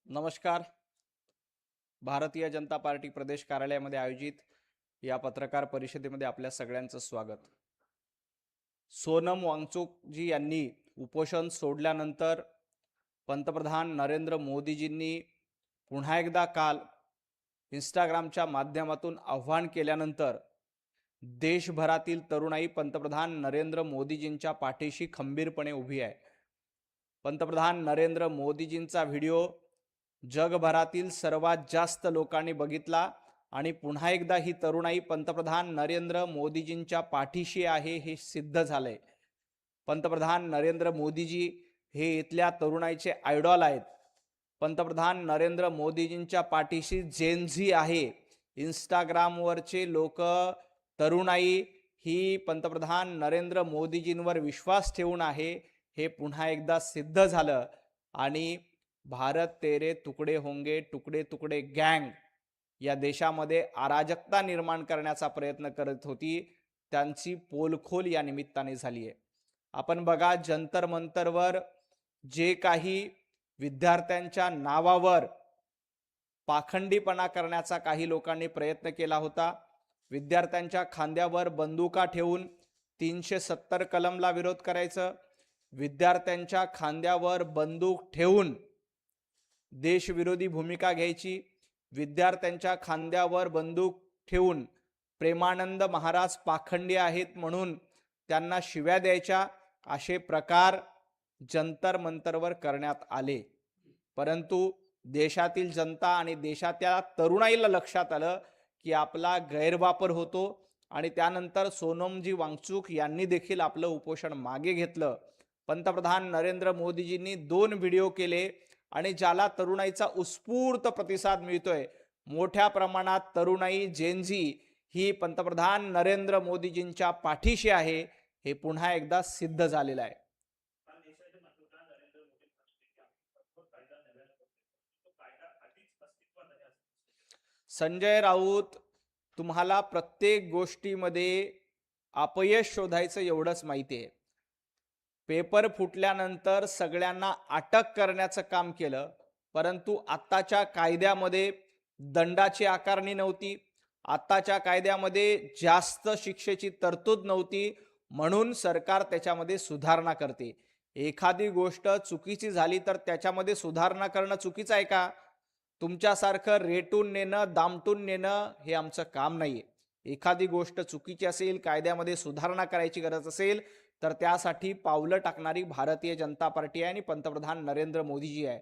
नमस्कार. भारतीय जनता पार्टी प्रदेश कार्यालयामध्ये आयोजित या पत्रकार परिषदेमध्ये आपल्या सगळ्यांचं स्वागत. सोनम वांगचुक जी यांनी उपोषण सोडल्यानंतर पंतप्रधान नरेंद्र मोदीजींनी पुन्हा एकदा काल इंस्टाग्रामच्या माध्यमातून आव्हान केल्यानंतर देशभरातील तरुणाई पंतप्रधान नरेंद्र मोदीजींच्या पाठीशी खंबीरपणे उभी आहे. पंतप्रधान नरेंद्र मोदीजींचा व्हिडिओ जगभरातील सर्वात जास्त लोकांनी बघितला आणि पुन्हा एकदा ही तरुणाई पंतप्रधान नरेंद्र मोदीजींच्या पाठीशी आहे हे सिद्ध झालंय. पंतप्रधान नरेंद्र मोदीजी हे इथल्या तरुणाईचे आयडॉल आहेत. पंतप्रधान नरेंद्र मोदीजींच्या पाठीशी जेनझी आहे. इंस्टाग्रामवरचे लोक, तरुणाई ही पंतप्रधान नरेंद्र मोदीजींवर विश्वास ठेवून आहे हे पुन्हा एकदा सिद्ध झालं. आणि भारत तेरे तुकडे होंगे टुकडे तुकडे गँग या देशामध्ये अराजकता निर्माण करण्याचा प्रयत्न करत होती, त्यांची पोलखोल या निमित्ताने झाली आहे. आपण बघा, जंतर मंतरवर जे काही विद्यार्थ्यांच्या नावावर पाखंडीपणा करण्याचा काही लोकांनी प्रयत्न केला होता, विद्यार्थ्यांच्या खांद्यावर बंदुका ठेवून 370 कलमला विरोध करायचं, विद्यार्थ्यांच्या खांद्यावर बंदूक ठेवून देशविरोधी भूमिका घ्यायची, विद्यार्थ्यांच्या खांद्यावर बंदूक ठेवून प्रेमानंद महाराज पाखंडी आहेत म्हणून त्यांना शिव्या द्यायच्या, असे प्रकार जंतर मंतरवर करण्यात आले. परंतु देशातील जनता आणि देशाच्या तरुणाईला लक्षात आलं की आपला गैरवापर होतो आणि त्यानंतर सोनमजी वांगचुक यांनी देखील आपलं उपोषण मागे घेतलं. पंतप्रधान नरेंद्र मोदीजींनी 2 व्हिडिओ केले आणि ज्याला तरुणाईचा उत्स्फूर्त प्रतिसाद मिळतोय. मोठ्या प्रमाणात तरुणाई जेनझी ही पंतप्रधान नरेंद्र मोदीजींच्या पाठीशी आहे हे पुन्हा एकदा सिद्ध झालेलं आहे. संजय राऊत, तुम्हाला प्रत्येक गोष्टीमध्ये अपयश शोधायचं एवढंच माहिती आहे. पेपर फुटल्यानंतर सगळ्यांना अटक करण्याचं काम केलं, परंतु आत्ताच्या कायद्यामध्ये दंडाची आकारणी नव्हती, आत्ताच्या कायद्यामध्ये जास्त शिक्षेची तरतूद नव्हती, म्हणून सरकार त्याच्यामध्ये सुधारणा करते. एखादी गोष्ट चुकीची झाली तर त्याच्यामध्ये सुधारणा करणं चुकीचं आहे का? तुमच्यासारखं रेटून नेणं, दामटून नेणं हे आमचं काम नाहीये. एखादी गोष्ट चुकीची असेल, कायद्यामध्ये सुधारणा करायची गरज असेल तर त्यासाठी पावलं टाकणारी भारतीय जनता पार्टी आहे आणि पंतप्रधान नरेंद्र मोदीजी आहे.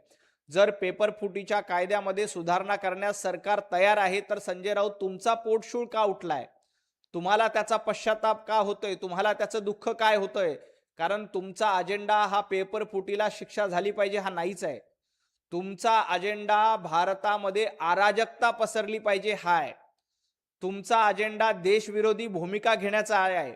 जर पेपर फुटीच्या कायद्यामध्ये सुधारणा करण्यास सरकार तयार आहे तर संजय राऊत, तुमचा पोटशूळ का उठलाय? तुम्हाला त्याचा पश्चाताप का होतोय? तुम्हाला त्याचं दुःख काय होतंय? कारण तुमचा अजेंडा हा पेपर फुटीला शिक्षा झाली पाहिजे हा नाहीच आहे. तुमचा अजेंडा भारतामध्ये अराजकता पसरली पाहिजे हा आहे. तुमचा अजेंडा देशविरोधी भूमिका घेण्याचा आहे.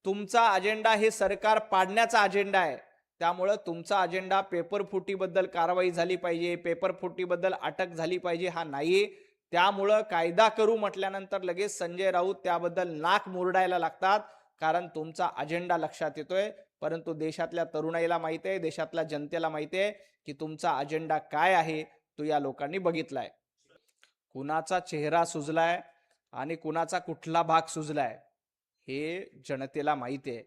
तुमचा अजेंडा हे सरकार पाडण्याचा अजेंडा आहे. त्यामुळे तुमचा अजेंडा पेपर फुटीबद्दल कारवाई झाली पाहिजे, पेपर फुटीबद्दल अटक झाली पाहिजे हा नाही. त्यामुळं कायदा करू म्हटल्यानंतर लगेच संजय राऊत त्याबद्दल नाक मुरडायला लागतात, कारण तुमचा अजेंडा लक्षात येतोय. परंतु देशातल्या तरुणाईला माहिती आहे, देशातल्या जनतेला माहिती आहे की तुमचा अजेंडा काय आहे तो या लोकांनी बघितलाय. कुणाचा चेहरा सुजलाय आणि कुणाचा कुठला भाग सुजलाय हे जनतेला माहिती आहे.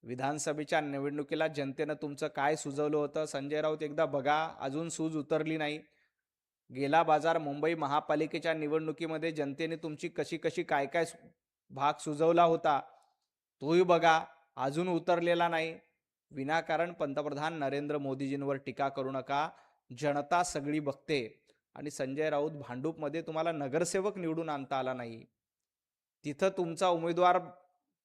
विधानसभेच्या निवडणुकीला जनतेनं तुमचं काय सुचवलं होतं संजय राऊत एकदा बघा, अजून सूज उतरली नाही. गेला बाजार मुंबई महापालिकेच्या निवडणुकीमध्ये जनतेने तुमची कशी कशी काय काय भाग सुचवला होता तोही बघा, अजून उतरलेला नाही. विनाकारण पंतप्रधान नरेंद्र मोदीजींवर टीका करू नका. जनता सगळी बघते. आणि संजय राऊत, भांडूपमध्ये तुम्हाला नगरसेवक निवडून आणता आला नाही. तिथं तुमचा उमेदवार,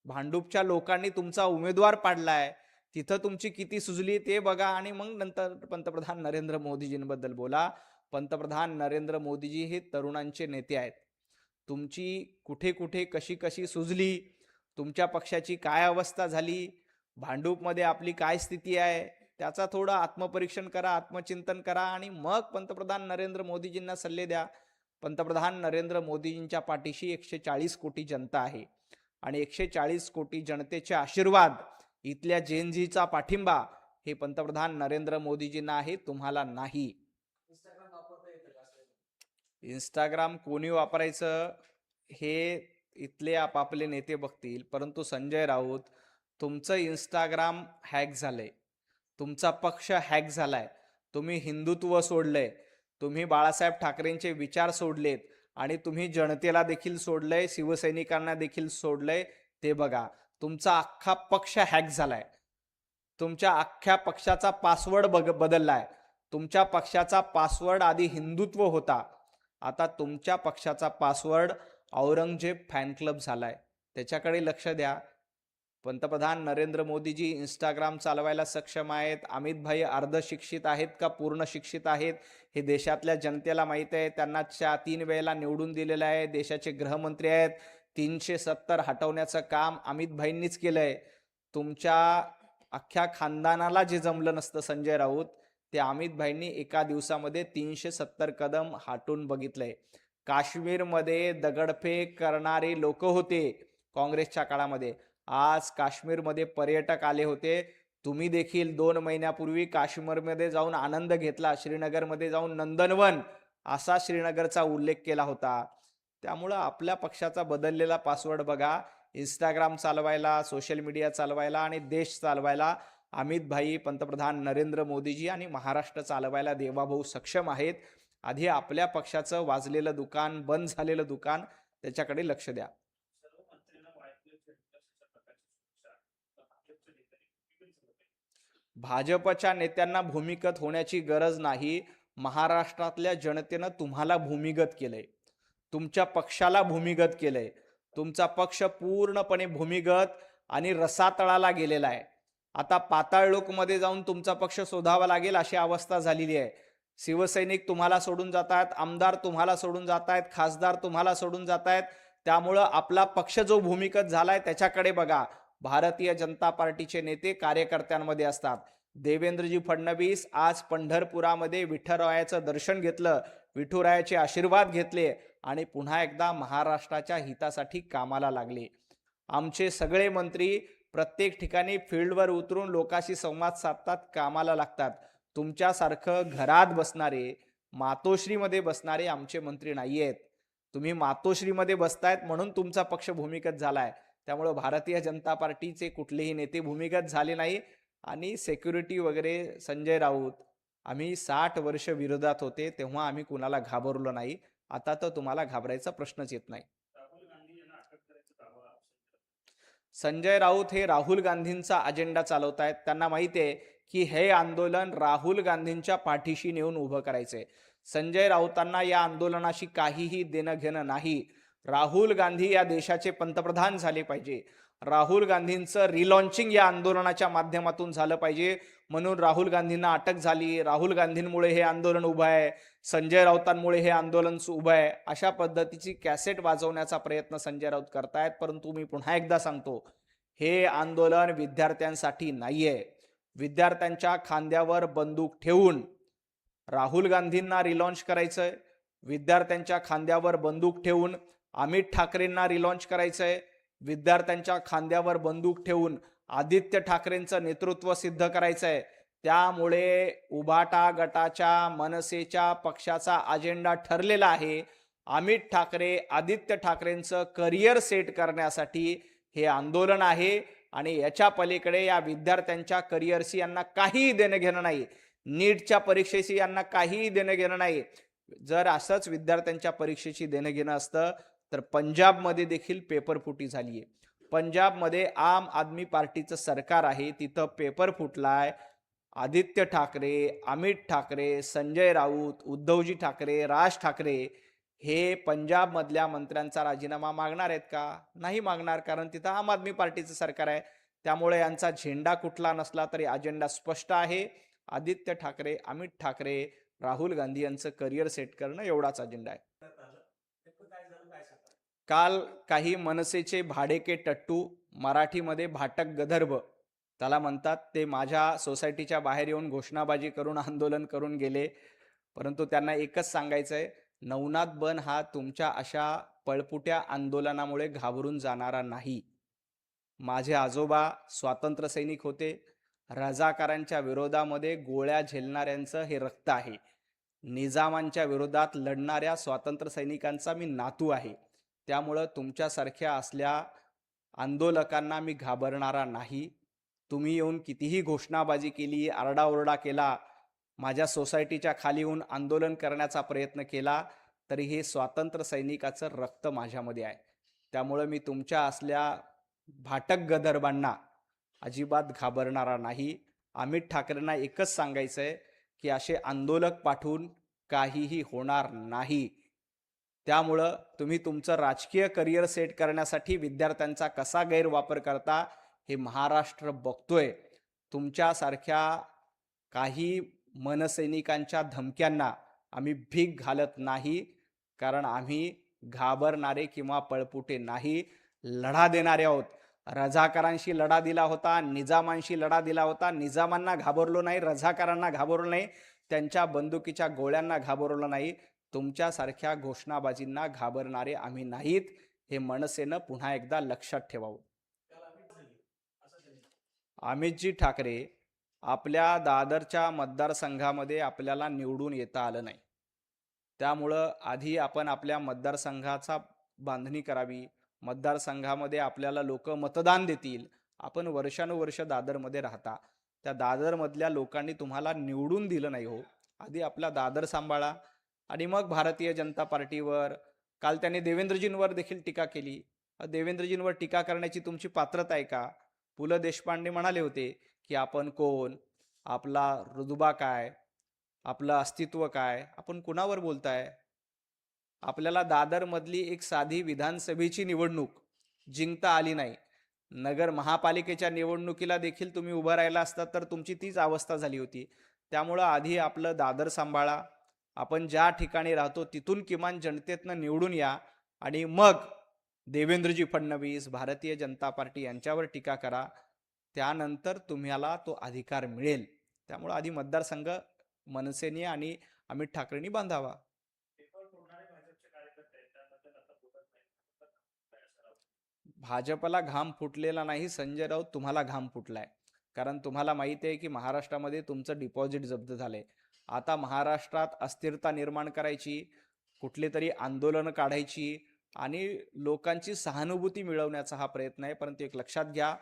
भांडूपच्या लोकांनी तुमचा उमेदवार पाडलाय, तिथं तुमची किती सुजली ते बघा आणि मग नंतर पंतप्रधान नरेंद्र मोदीजींबद्दल बोला. पंतप्रधान नरेंद्र मोदीजी हे तरुणांचे नेते आहेत. तुमची कुठे कुठे कशी कशी सुजली, तुमच्या पक्षाची काय अवस्था झाली, भांडूपमध्ये आपली काय स्थिती आहे, त्याचा थोडं आत्मपरीक्षण करा, आत्मचिंतन करा आणि मग पंतप्रधान नरेंद्र मोदीजींना सल्ले द्या. पंतप्रधान नरेंद्र मोदीजींच्या पाठीशी 140 कोटी जनता आहे आणि 140 कोटी जनतेचे आशीर्वाद, इथल्या जेनझीचा पाठिंबा हे पंतप्रधान नरेंद्र मोदीजींना आहे, तुम्हाला नाही. इंस्टाग्राम कोणी वापरायचं हे इथले आपापले नेते बघतील, परंतु संजय राऊत, तुमचं इंस्टाग्राम हॅक झालंय, तुमचा पक्ष हॅक झालाय, तुम्ही हिंदुत्व सोडलंय, तुम्ही बाळासाहेब ठाकरेंचे विचार सोडलेत आणि तुम्ही जनतेला देखील सोडलंय, शिवसैनिकांना देखील सोडलंय. ते बघा, तुमचा अख्खा पक्ष हॅक झालाय, तुमच्या अख्ख्या पक्षाचा पासवर्ड बदललाय. तुमच्या पक्षाचा पासवर्ड आधी हिंदुत्व होता, आता तुमच्या पक्षाचा पासवर्ड औरंगजेब फॅन क्लब झालाय. त्याच्याकडे लक्ष द्या. पंतप्रधान नरेंद्र मोदीजी इंस्टाग्राम चालवायला सक्षम आहेत. अमित भाई अर्धशिक्षित आहेत का पूर्ण शिक्षित आहेत हे देशातल्या जनतेला माहीत आहे. त्यांना 3 वेळेला निवडून दिलेलं आहे. देशाचे गृहमंत्री आहेत. 370 हटवण्याचं काम अमित भाईंनीच केलंय. तुमच्या अख्ख्या खानदानाला जे जमलं नसतं संजय राऊत, ते अमित भाईंनी एका दिवसामध्ये 370 कदम हटून बघितलंय. काश्मीरमध्ये दगडफेक करणारे लोक होते काँग्रेसच्या काळामध्ये. आज काश्मीरमध्ये पर्यटक आले होते. तुम्ही देखील 2 महिन्यापूर्वी काश्मीरमध्ये जाऊन आनंद घेतला, श्रीनगरमध्ये जाऊन नंदनवन असा श्रीनगरचा उल्लेख केला होता. त्यामुळं आपल्या पक्षाचा बदललेला पासवर्ड बघा. इंस्टाग्राम चालवायला, सोशल मीडिया चालवायला आणि देश चालवायला अमित भाई, पंतप्रधान नरेंद्र मोदीजी आणि महाराष्ट्र चालवायला देवाभाऊ सक्षम आहेत. आधी आपल्या पक्षाचं वाजलेलं दुकान, बंद झालेलं दुकान, त्याच्याकडे लक्ष द्या. भाजपच्या नेत्यांना भूमिगत होण्याची गरज नाही. महाराष्ट्रातल्या जनतेनं तुम्हाला भूमिगत केलंय, तुमच्या पक्षाला भूमिगत केलंय. तुमचा पक्ष पूर्णपणे भूमिगत आणि रसातळाला गेलेला आहे. आता पाताळ लोकमध्ये जाऊन तुमचा पक्ष शोधावा लागेल अशी अवस्था झालेली आहे. शिवसैनिक तुम्हाला सोडून जात आहेत, आमदार तुम्हाला सोडून जात आहेत, खासदार तुम्हाला सोडून जात आहेत. त्यामुळं आपला पक्ष जो भूमिगत झालाय त्याच्याकडे बघा. भारतीय जनता पार्टीचे नेते कार्यकर्त्यांमध्ये असतात. देवेंद्रजी फडणवीस आज पंढरपुरामध्ये विठ्ठलरायाचं दर्शन घेतलं, विठुरायाचे आशीर्वाद घेतले आणि पुन्हा एकदा महाराष्ट्राच्या हितासाठी कामाला लागले. आमचे सगळे मंत्री प्रत्येक ठिकाणी फील्डवर उतरून लोकांशी संवाद साधतात, कामाला लागतात. तुमच्यासारखं घरात बसणारे, मातोश्रीमध्ये बसणारे आमचे मंत्री नाही आहेत. तुम्ही मातोश्रीमध्ये बसतायत म्हणून तुमचा पक्ष भूमिगत झालाय. त्यामुळे भारतीय जनता पार्टीचे कुठलेही नेते भूमिगत झाले नाही. आणि सेक्युरिटी वगैरे, संजय राऊत, आम्ही 60 वर्ष विरोधात होते तेव्हा आम्ही कुणाला घाबरलो नाही. आता तर तुम्हाला घाबरायचा प्रश्नच येत नाही. संजय राऊत हे राहुल गांधींचा अजेंडा चालवत आहेत. त्यांना माहिती आहे की हे आंदोलन राहुल गांधींच्या पाठीशी नेऊन उभं करायचंय. संजय राऊतांना या आंदोलनाशी काहीही देणं घेणं नाही. राहुल गांधी या देशाचे पंतप्रधान झाले पाहिजे. राहुल गांधींचं रिलॉन्चिंग या आंदोलनाच्या माध्यमातून झालं पाहिजे. म्हणून राहुल गांधींना अटक झाली, राहुल गांधींमुळे हे आंदोलन उभं आहे, संजय राऊतांमुळे हे आंदोलन उभं आहे, अशा पद्धतीची कॅसेट वाजवण्याचा प्रयत्न संजय राऊत करतायत. परंतु मी पुन्हा एकदा सांगतो, हे आंदोलन विद्यार्थ्यांसाठी नाहीये. विद्यार्थ्यांच्या खांद्यावर बंदूक ठेवून राहुल गांधींना रिलॉन्च करायचंय, विद्यार्थ्यांच्या खांद्यावर बंदूक ठेवून अमित ठाकरेंना रिलॉन्च करायचंय, विद्यार्थ्यांच्या खांद्यावर बंदूक ठेवून आदित्य ठाकरेंचं नेतृत्व सिद्ध करायचंय. त्यामुळे उभाटा गटाच्या, मनसेच्या पक्षाचा अजेंडा ठरलेला आहे. अमित ठाकरे, आदित्य ठाकरेंचं करिअर सेट करण्यासाठी हे आंदोलन आहे आणि याच्या पलीकडे या विद्यार्थ्यांच्या करिअरशी यांना काहीही देणं घेणं नाही. नीटच्या परीक्षेशी यांना काहीही देणं घेणं नाही. जर असंच विद्यार्थ्यांच्या परीक्षेची देणं घेणं असतं तर पंजाबमध्ये देखील पेपर फुटी झालीये. पंजाबमध्ये आम आदमी पार्टीचं सरकार आहे, तिथं पेपर फुटलाय. आदित्य ठाकरे, अमित ठाकरे, संजय राऊत, उद्धवजी ठाकरे, राज ठाकरे हे पंजाबमधल्या मंत्र्यांचा राजीनामा मागणार आहेत का? नाही मागणार, कारण तिथं आम आदमी पार्टीचं सरकार आहे. त्यामुळे यांचा झेंडा कुठला नसला तरी अजेंडा स्पष्ट आहे. आदित्य ठाकरे, अमित ठाकरे, राहुल गांधी यांचं करिअर सेट करणं एवढाच अजेंडा आहे. काल काही मनसेचे भाडेके टट्टू, मराठीमध्ये भाटक गदर्भ त्याला म्हणतात, ते माझ्या सोसायटीच्या बाहेर येऊन घोषणाबाजी करून आंदोलन करून गेले. परंतु त्यांना एकच सांगायचंय, नवनाथ बन हा तुमच्या अशा पळपुट्या आंदोलनामुळे घाबरून जाणारा नाही. माझे आजोबा स्वातंत्र्य सैनिक होते. रजाकारांच्या विरोधामध्ये गोळ्या झेलणाऱ्यांचं हे रक्त आहे. निजामांच्या विरोधात लढणाऱ्या स्वातंत्र्य सैनिकांचा मी नातू आहे. त्यामुळं तुमच्यासारख्या असल्या आंदोलकांना मी घाबरणारा नाही. तुम्ही येऊन कितीही घोषणाबाजी केली, आरडाओरडा केला, माझ्या सोसायटीच्या खाली येऊन आंदोलन करण्याचा प्रयत्न केला, तरी हे स्वातंत्र्य सैनिकाचं रक्त माझ्यामध्ये आहे. त्यामुळं मी तुमच्या असल्या भाटक गदर्भांना अजिबात घाबरणारा नाही. अमित ठाकरेंना एकच सांगायचं आहे की असे आंदोलक पाठवून काहीही होणार नाही. त्यामुळं तुम्ही तुमचं राजकीय करिअर सेट करण्यासाठी विद्यार्थ्यांचा कसा गैरवापर करता हे महाराष्ट्र बघतोय. तुमच्यासारख्या काही मनसैनिकांच्या धमक्यांना आम्ही भीक घालत नाही, कारण आम्ही घाबरणारे किंवा पळपुटे नाही, लढा देणारे आहोत. रझाकारांशी लढा दिला होता, निजामांशी लढा दिला होता. निजामांना घाबरलो नाही, रझाकारांना घाबरलो नाही, त्यांच्या बंदुकीच्या गोळ्यांना घाबरलो नाही. तुमच्यासारख्या घोषणाबाजींना घाबरणारे आम्ही नाहीत, हे मनसेनं पुन्हा एकदा लक्षात ठेवावं. अमितजी ठाकरे, आपल्या दादरच्या मतदारसंघामध्ये आपल्याला निवडून येता आलं नाही. त्यामुळं आधी आपण आपल्या मतदारसंघाचा बांधणी करावी. मतदारसंघामध्ये आपल्याला लोक मतदान देतील. आपण वर्षानुवर्ष दादरमध्ये राहता, त्या दादरमधल्या लोकांनी तुम्हाला निवडून दिलं नाही हो. आधी आपला दादर सांभाळा आणि मग भारतीय जनता पार्टीवर. काल त्यांनी देवेंद्रजींवर देखील टीका केली. देवेंद्रजींवर टीका करण्याची तुमची पात्रता आहे का? पु ल देशपांडे म्हणाले होते की आपण कोण, आपला रुतबा काय, आपलं अस्तित्व काय, आपण कुणावर बोलताय? आपल्याला दादरमधली एक साधी विधानसभेची निवडणूक जिंकता आली नाही. नगर महापालिकेच्या निवडणुकीला देखील तुम्ही उभं राहिला असता तर तुमची तीच अवस्था झाली होती. त्यामुळं आधी आपलं दादर सांभाळा. आपण ज्या ठिकाणी राहतो तिथून किमान जनतेतनं निवडून या आणि मग देवेंद्रजी फडणवीस, भारतीय जनता पार्टी यांच्यावर टीका करा. त्यानंतर तुम्हाला तो अधिकार मिळेल. त्यामुळं आधी मतदारसंघ मनसेने आणि अमित ठाकरेंनी बांधावा. भाजपला घाम फुटलेला नाही, संजय राऊत तुम्हाला घाम फुटलाय. कारण तुम्हाला माहिती आहे की महाराष्ट्रामध्ये तुमचं डिपॉझिट जप्त झालंय. आता महाराष्ट्रात अस्थिरता निर्माण करायची, कुठली तरी आंदोलनं काढायची आणि लोकांची सहानुभूती मिळवण्याचा हा प्रयत्न आहे. परंतु एक लक्षात घ्या,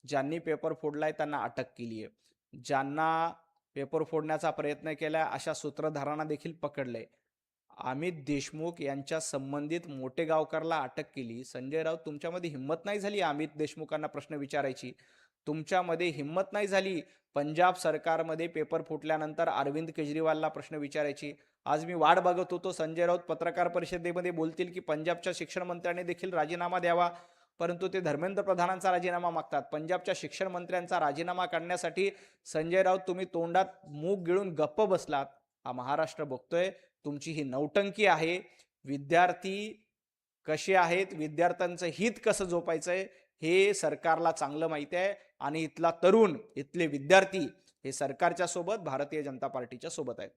ज्यांनी पेपर फोडलाय त्यांना अटक केली आहे. ज्यांना पेपर फोडण्याचा प्रयत्न केलाय अशा सूत्रधारांना देखील पकडलंय. अमित देशमुख यांच्या संबंधित मोठेगावकरला अटक केली. संजय राऊत, तुमच्यामध्ये हिंमत नाही झाली अमित देशमुखांना प्रश्न विचारायची. तुमच्यामध्ये हिंमत नाही झाली पंजाब सरकारमध्ये पेपर फुटल्यानंतर अरविंद केजरीवालला प्रश्न विचारायची. आज मी वाट बघत होतो संजय राऊत पत्रकार परिषदेमध्ये बोलतील की पंजाबच्या शिक्षण मंत्र्यांनी देखील राजीनामा द्यावा, परंतु ते धर्मेंद्र प्रधानांचा राजीनामा मागतात. पंजाबच्या शिक्षण मंत्र्यांचा राजीनामा काढण्यासाठी संजय राऊत तुम्ही तोंडात मूग गिळून गप्प बसलात. हा महाराष्ट्र बघतोय. तुमची ही नौटंकी आहे. विद्यार्थी कसे आहेत, विद्यार्थ्यांचं हित कसं जोपायचंय हे सरकारला चांगलं माहिती आहे आणि इथला तरुण, इथले विद्यार्थी हे सरकारच्या सोबत, भारतीय जनता पार्टीच्या सोबत आहेत.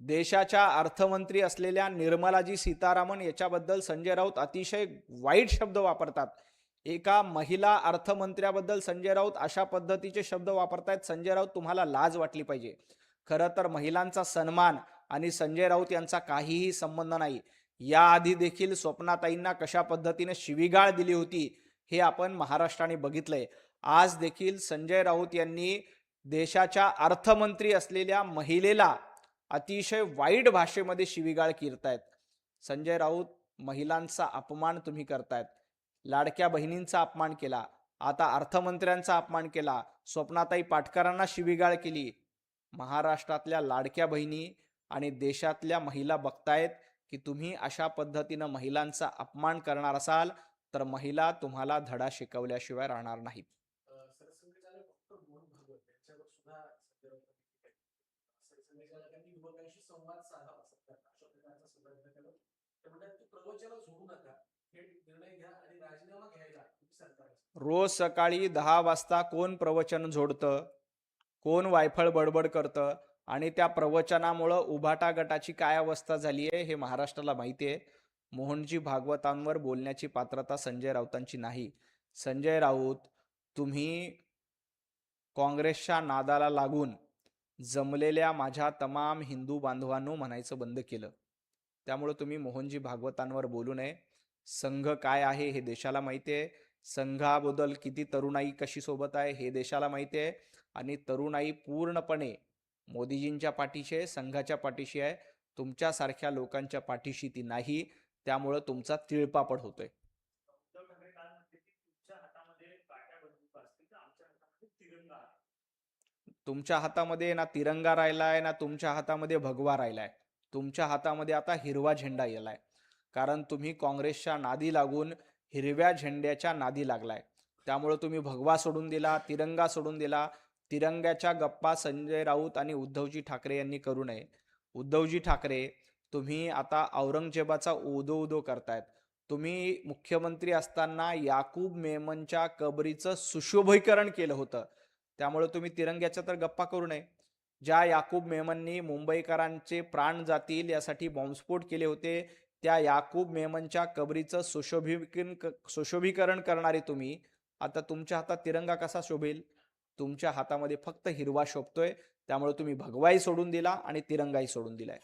देशाच्या अर्थमंत्री असलेल्या निर्मलाजी सीतारामन याच्याबद्दल संजय राऊत अतिशय वाईट शब्द वापरतात. एका महिला अर्थमंत्र्याबद्दल संजय राऊत अशा पद्धतीचे शब्द वापरतायत. संजय राऊत, तुम्हाला लाज वाटली पाहिजे. खरं तर महिलांचा सन्मान आणि संजय राऊत यांचा काहीही संबंध नाही. याआधी देखील स्वप्नाताईंना कशा पद्धतीने शिवीगाळ दिली होती हे आपण महाराष्ट्राने बघितलंय. आज देखील संजय राऊत यांनी देशाच्या अर्थमंत्री असलेल्या महिलेला अतिशय वाईट भाषेमध्ये शिवीगाळ करतायत. संजय राऊत, महिलांचा अपमान तुम्ही करतायत. लाडक्या बहिणींचा अपमान केला, आता अर्थमंत्र्यांचा अपमान केला, स्वप्नाताई पाटकरांना शिवीगाळ केली. महाराष्ट्रातल्या लाडक्या बहिणी आणि देशातल्या महिला बघतायत की तुम्ही अशा पद्धतीनं महिलांचा अपमान करणार असाल तर महिला तुम्हाला धडा शिकवल्याशिवाय राहणार नाहीत. रोज सकाळी 10 वाजता कोण प्रवचन झोडतं, कोण वायफळ बडबड करतं आणि त्या प्रवचनामुळं उभाटा गटाची काय अवस्था झाली आहे हे महाराष्ट्राला माहिती आहे. मोहनजी भागवतांवर बोलण्याची पात्रता संजय राऊतांची नाही. संजय राऊत, तुम्ही काँग्रेसच्या नादाला लागून जमलेल्या माझ्या तमाम हिंदू बांधवांनो म्हणायचं बंद केलं. त्यामुळे तुम्ही मोहनजी भागवतांवर बोलू नये. संघ काय आहे हे देशाला माहिती आहे. संघाबद्दल किती तरुणाई कशी सोबत आहे हे देशाला माहिती आहे. आणि तरुणाई पूर्णपणे मोदीजींच्या पाठीशी आहे, संघाच्या पाठीशी आहे. तुमच्यासारख्या लोकांच्या पाठीशी ती नाही. त्यामुळं तुमचा तिळपापड होतोय. उद्धव ठाकरे काल म्हणते की तुमच्या हातामध्ये काट्या बंदूक असतील तर आमच्या हातामध्ये तिरंगा आहे. तुमच्या हातामध्ये ना तिरंगा राहिलाय ना तुमच्या हातामध्ये भगवा राहिलाय. तुमच्या हातामध्ये आता हिरवा झेंडा येलाय. कारण तुम्ही काँग्रेसच्या नादी लागून हिरव्या झेंड्याच्या नादी लागलाय. त्यामुळे तुम्ही भगवा सोडून दिला, तिरंगा सोडून दिला. तिरंग्याच्या गप्पा संजय राऊत आणि उद्धवजी ठाकरे यांनी करू नये. उद्धवजी ठाकरे, तुम्ही आता औरंगजेबाचा उदो उदो करतायत. तुम्ही मुख्यमंत्री असताना याकूब मेमनच्या कबरीचं सुशोभीकरण केलं होतं. त्यामुळे तुम्ही तिरंग्याच्या तर गप्पा करू नये. ज्या याकूब मेमननी मुंबईकरांचे प्राण जातील यासाठी बॉम्बस्फोट केले होते, त्या याकूब मेमनच्या कबरीचं सुशोभीकरण करणारे तुम्ही आता तुमच्या हातात तिरंगा कसा शोभेल? तुमच्या हातामध्ये फक्त हिरवा शोभतोय. त्यामुळे तुम्ही भगवाही सोडून दिला आणि तिरंगाही सोडून दिलाय.